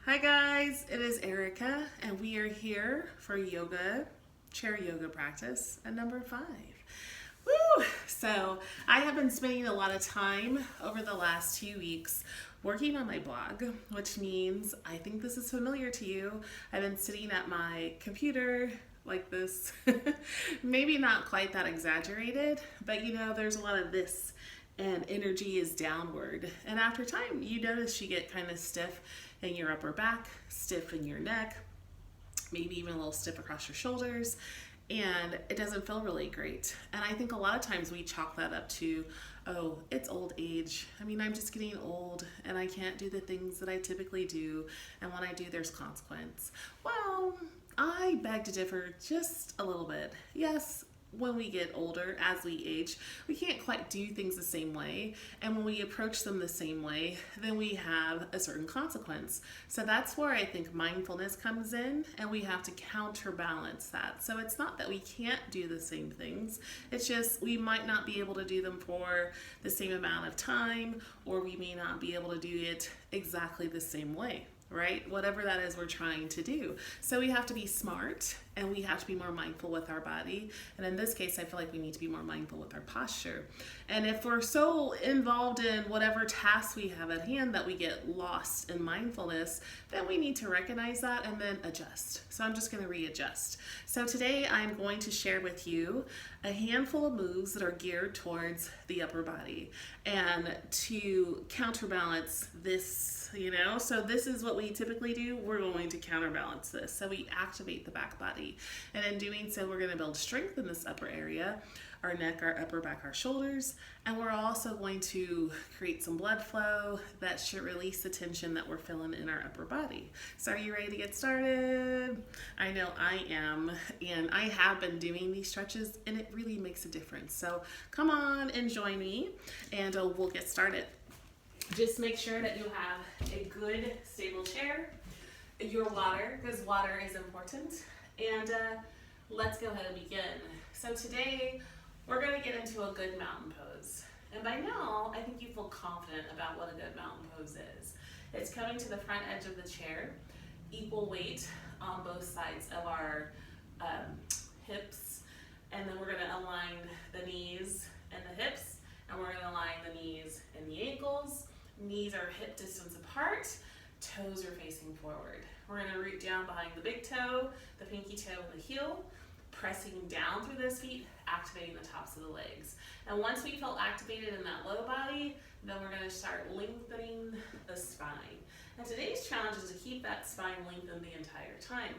Hi guys, it is Erica and we are here for chair yoga practice at number 5. Woo! So I have been spending a lot of time over the last few weeks working on my blog, which means I think this is familiar to you. I've been sitting at my computer like this, maybe not quite that exaggerated, but there's a lot of this and energy is downward. And after time, you notice you get kind of stiff in your upper back, stiff in your neck, maybe even a little stiff across your shoulders, and it doesn't feel really great. And I think a lot of times we chalk that up to, oh, it's old age. I mean, I'm just getting old and I can't do the things that I typically do. And when I do, there's consequence. Well, I beg to differ just a little bit. Yes, when we get older, as we age, we can't quite do things the same way. And when we approach them the same way, then we have a certain consequence. So that's where I think mindfulness comes in, and we have to counterbalance that. So it's not that we can't do the same things, it's just we might not be able to do them for the same amount of time, or we may not be able to do it exactly the same way. Right? Whatever that is we're trying to do. So we have to be smart and we have to be more mindful with our body. And in this case, I feel like we need to be more mindful with our posture. And if we're so involved in whatever tasks we have at hand that we get lost in mindfulness, then we need to recognize that and then adjust. So I'm just going to readjust. So today I'm going to share with you a handful of moves that are geared towards the upper body and to counterbalance this. So this is what we typically do. We're going to counterbalance this. So we activate the back body. And in doing so, we're going to build strength in this upper area, our neck, our upper back, our shoulders. And we're also going to create some blood flow that should release the tension that we're feeling in our upper body. So are you ready to get started? I know I am. And I have been doing these stretches and it really makes a difference. So come on and join me and we'll get started. Just make sure that you have a good, stable chair, your water, because water is important, and let's go ahead and begin. So today, we're going to get into a good mountain pose. And by now, I think you feel confident about what a good mountain pose is. It's coming to the front edge of the chair, equal weight on both sides of our hips, and then we're going to align the knees and the hips, and we're going to align the knees and the ankles. Knees are hip distance apart, toes are facing forward. We're going to root down behind the big toe, the pinky toe, and the heel, pressing down through those feet, activating the tops of the legs. And once we feel activated in that low body, then we're going to start lengthening the spine. And today's challenge is to keep that spine lengthened the entire time.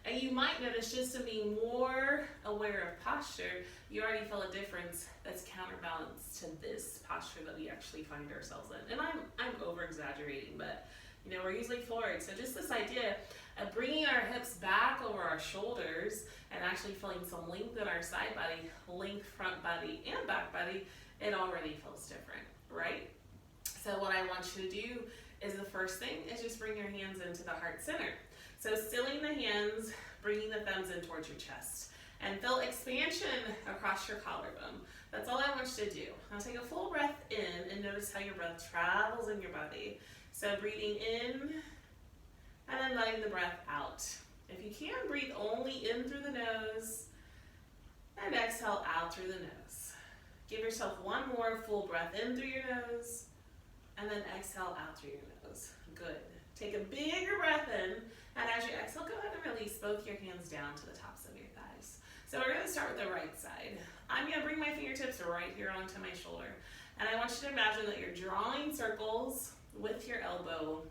And you might notice, just to be more aware of posture, you already feel a difference that's counterbalanced to this posture that we actually find ourselves in. And I'm over exaggerating, but we're usually forward. So just this idea of bringing our hips back over our shoulders and actually feeling some length in our side body, length front body and back body, it already feels different, right? So what I want you to do is, the first thing is just bring your hands into the heart center. So stilling the hands, bringing the thumbs in towards your chest. And feel expansion across your collarbone. That's all I want you to do. Now take a full breath in and notice how your breath travels in your body. So breathing in and then letting the breath out. If you can, breathe only in through the nose and exhale out through the nose. Give yourself one more full breath in through your nose and then exhale out through your nose. Good. Take a bigger breath in, and as you exhale, go ahead and release both your hands down to the tops of your thighs. So we're going to start with the right side. I'm going to bring my fingertips right here onto my shoulder, and I want you to imagine that you're drawing circles with your elbow,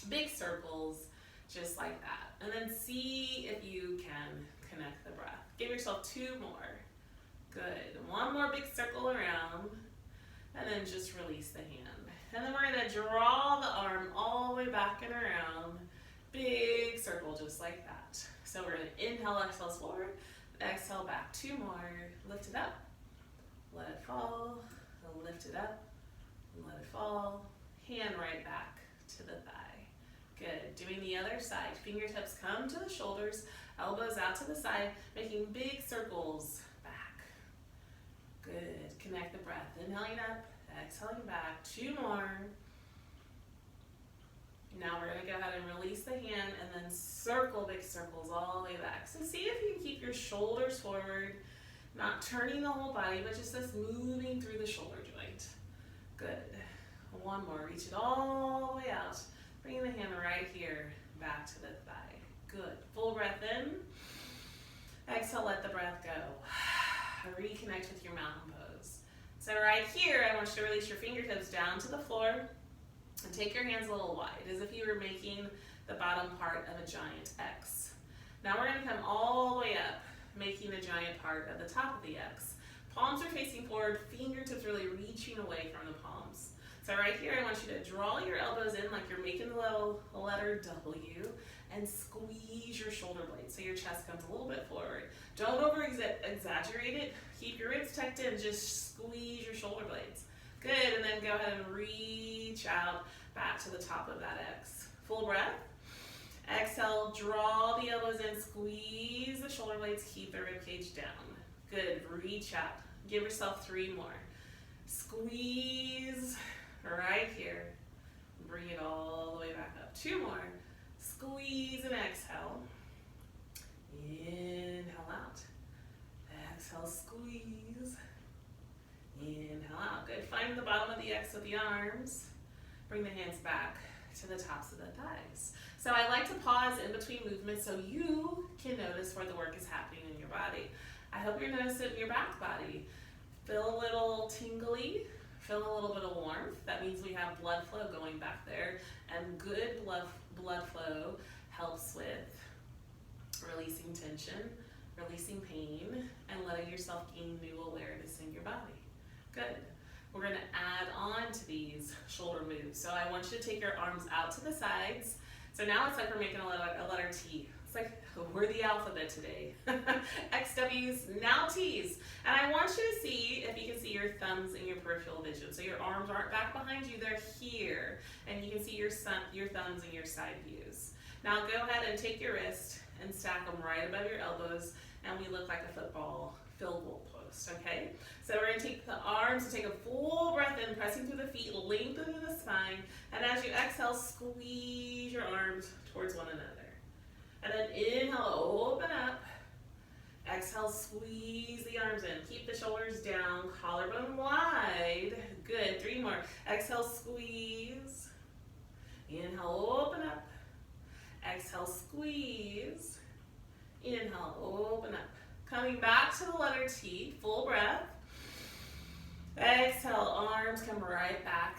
big circles, just like that. And then see if you can connect the breath. Give yourself 2 more. Good. One more big circle around, and then just release the hand. And then we're going to draw the arm all the way back and around. Big circle just like that. So we're going to inhale, exhale forward, exhale back. 2 more. Lift it up. Let it fall. Lift it up. Let it fall. Hand right back to the thigh. Good. Doing the other side. Fingertips come to the shoulders. Elbows out to the side. Making big circles back. Good. Connect the breath. Inhaling up. Exhaling back. 2 more. Now we're going to go ahead and release the hand and then circle big circles all the way back. So see if you can keep your shoulders forward, not turning the whole body, but just this moving through the shoulder joint. Good. One more. Reach it all the way out. Bringing the hand right here back to the thigh. Good. Full breath in. Exhale, let the breath go. Reconnect with your mountain pose. So right here, I want you to release your fingertips down to the floor and take your hands a little wide, as if you were making the bottom part of a giant X. Now we're going to come all the way up, making a giant part of the top of the X. Palms are facing forward, fingertips really reaching away from the palms. So right here, I want you to draw your elbows in like you're making the little letter W and squeeze your shoulder blades so your chest comes a little bit forward. Don't over-exaggerate it. Keep your ribs tucked in. Just squeeze your shoulder blades. Good, and then go ahead and reach out back to the top of that X. Full breath. Exhale, draw the elbows in, squeeze the shoulder blades, keep the rib cage down. Good, reach out. Give yourself 3 more. Squeeze right here. Bring it all the way back up. 2 more. Squeeze and exhale. Inhale out. Exhale, squeeze. Inhale out. Good. Find the bottom of the X with the arms. Bring the hands back to the tops of the thighs. So I like to pause in between movements so you can notice where the work is happening in your body. I hope you're noticing your back body. Feel a little tingly, feel a little bit of warmth. That means we have blood flow going back there, and good blood flow helps with releasing tension, releasing pain, and letting yourself gain new awareness in your body. Good. We're going to add on to these shoulder moves. So I want you to take your arms out to the sides. So now it's like we're making a letter T. It's like we're the alphabet today. XW's, now T's. And I want you to see if you can see your thumbs in your peripheral vision. So your arms aren't back behind you, they're here. And you can see your thumbs in your side views. Now go ahead and take your wrist and stack them right above your elbows, and we look like a football field goal post, okay? So we're gonna take the arms and take a full breath in, pressing through the feet, lengthening the spine, and as you exhale, squeeze your arms towards one another. And then inhale, open up. Exhale, squeeze the arms in. Keep the shoulders down, collarbone wide. Good, 3 more. Exhale, squeeze. Inhale, open up. Exhale, squeeze. Inhale, open up. Coming back to the letter T, full breath. Exhale, arms come right back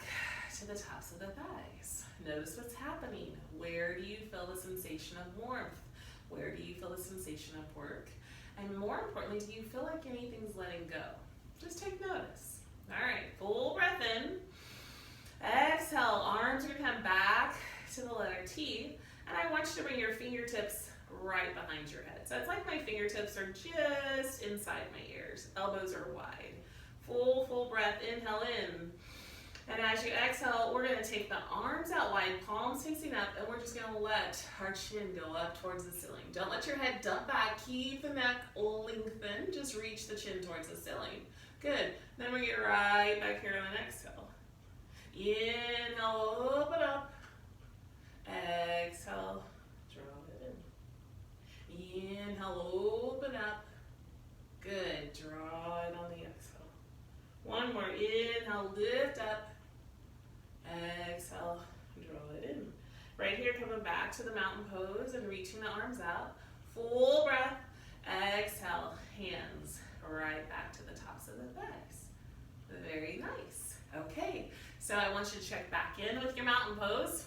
to the tops of the thighs. Notice what's happening. Where do you feel the sensation of warmth? Where do you feel the sensation of work? And more importantly, do you feel like anything's letting go? Just take notice. All right, full breath in. Exhale, arms are gonna come back to the letter T. And I want you to bring your fingertips right behind your head. So it's like my fingertips are just inside my ears. Elbows are wide. Full breath, inhale in. And as you exhale, we're gonna take the arms out wide, palms facing up, and we're just gonna let our chin go up towards the ceiling. Don't let your head dump back. Keep the neck lengthened. Just reach the chin towards the ceiling. Good. Then we get right back here on an exhale. Inhale, open up. Exhale, draw it in. Inhale, open up. Good. Draw it on the exhale. One more. Inhale, lift up. Exhale, draw it in. Right here, coming back to the mountain pose and reaching the arms out. Full breath. Exhale, hands right back to the tops of the thighs. Very nice. Okay, so I want you to check back in with your mountain pose.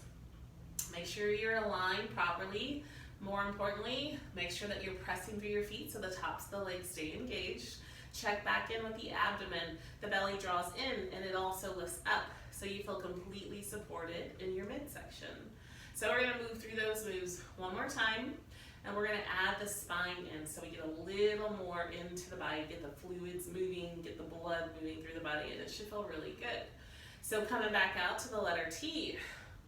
Make sure you're aligned properly. More importantly, make sure that you're pressing through your feet so the tops of the legs stay engaged. Check back in with the abdomen. The belly draws in and it also lifts up so you feel completely supported in your midsection. So we're gonna move through those moves one more time, and we're gonna add the spine in so we get a little more into the body, get the fluids moving, get the blood moving through the body, and it should feel really good. So coming back out to the letter T,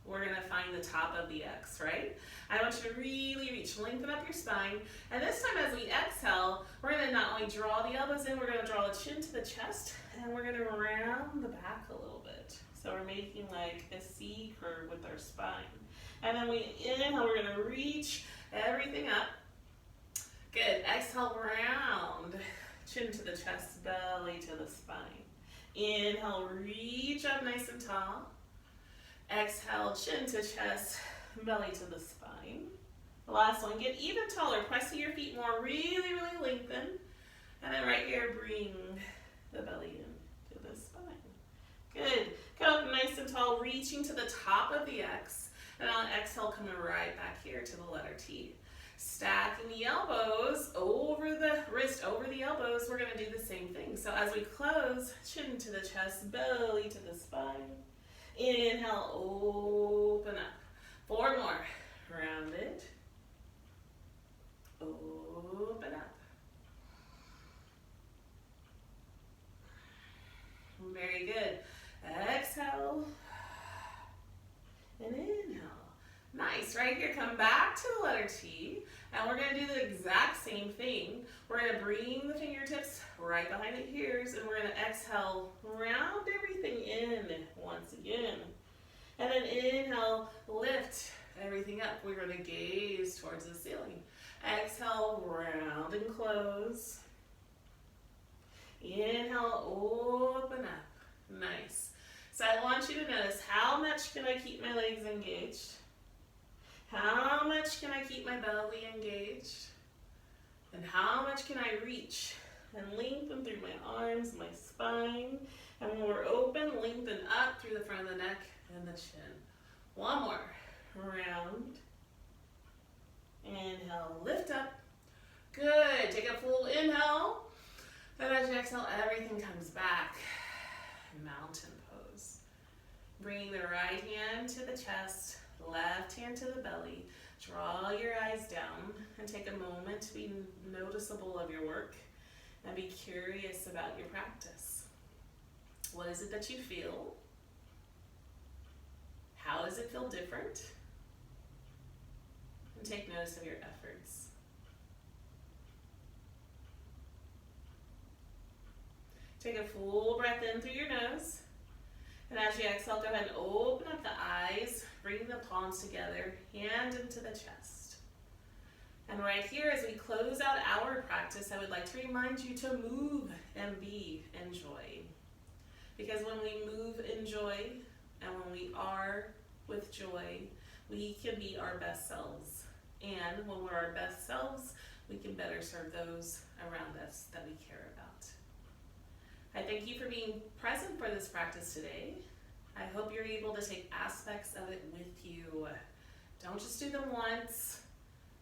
we're gonna find the top of the X, right? I want you to really reach, lengthen up your spine, and this time as we exhale, we're gonna not only draw the elbows in, we're gonna draw the chin to the chest, and we're gonna round the back a little bit. So we're making like a C curve with our spine. And then we inhale, we're gonna reach everything up. Good, exhale, round. Chin to the chest, belly to the spine. Inhale, reach up nice and tall. Exhale, chin to chest, belly to the spine. The last one, get even taller. Press to your feet more, really, really lengthen. And then right here, bring the belly in to the spine. Good. Come up nice and tall, reaching to the top of the X. And on exhale, coming right back here to the letter T. Stacking the elbows over the wrist, over the elbows. We're going to do the same thing. So as we close, chin to the chest, belly to the spine. Inhale, open up. 4 more. Round it. Open up. Very good. Exhale. And inhale. Nice. Right here, come back to the letter T. And we're going to do the exact same thing. We're going to bring the fingertips right behind the ears. And we're going to exhale, round everything in once again. And then inhale, lift everything up. We're going to gaze towards the ceiling. Exhale, round and close. Inhale, open up. Nice. So I want you to notice, how much can I keep my legs engaged? How much can I keep my belly engaged? And how much can I reach and lengthen through my arms, my spine? And when we're open, lengthen up through the front of the neck and the chin. 1 more. Round. Inhale, lift up. Good. Take a full inhale. And as you exhale, everything comes back. Mountain pose. Bringing the right hand to the chest, left hand to the belly. Draw your eyes down and take a moment to be noticeable of your work and be curious about your practice. What is it that you feel? How does it feel different? And take notice of your efforts. Take a full breath in through your nose. And as you exhale, go ahead and open up the eyes, bring the palms together, hand into the chest. And right here, as we close out our practice, I would like to remind you to move and be in joy. Because when we move in joy, and when we are with joy, we can be our best selves. And when we're our best selves, we can better serve those around us that we care about. I thank you for being present for this practice today. I hope you're able to take aspects of it with you. Don't just do them once.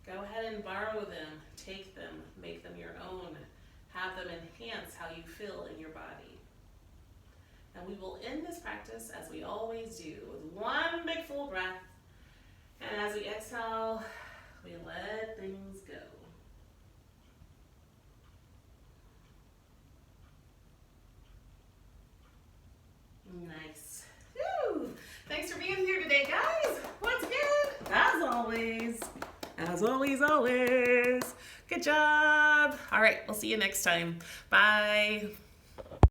Go ahead and borrow them, take them, make them your own. Have them enhance how you feel in your body. And we will end this practice, as we always do, with 1 big full breath. And as we exhale, we let things go. Nice. Woo! Thanks for being here today, guys. Once again, as always. Good job. All right, we'll see you next time. Bye.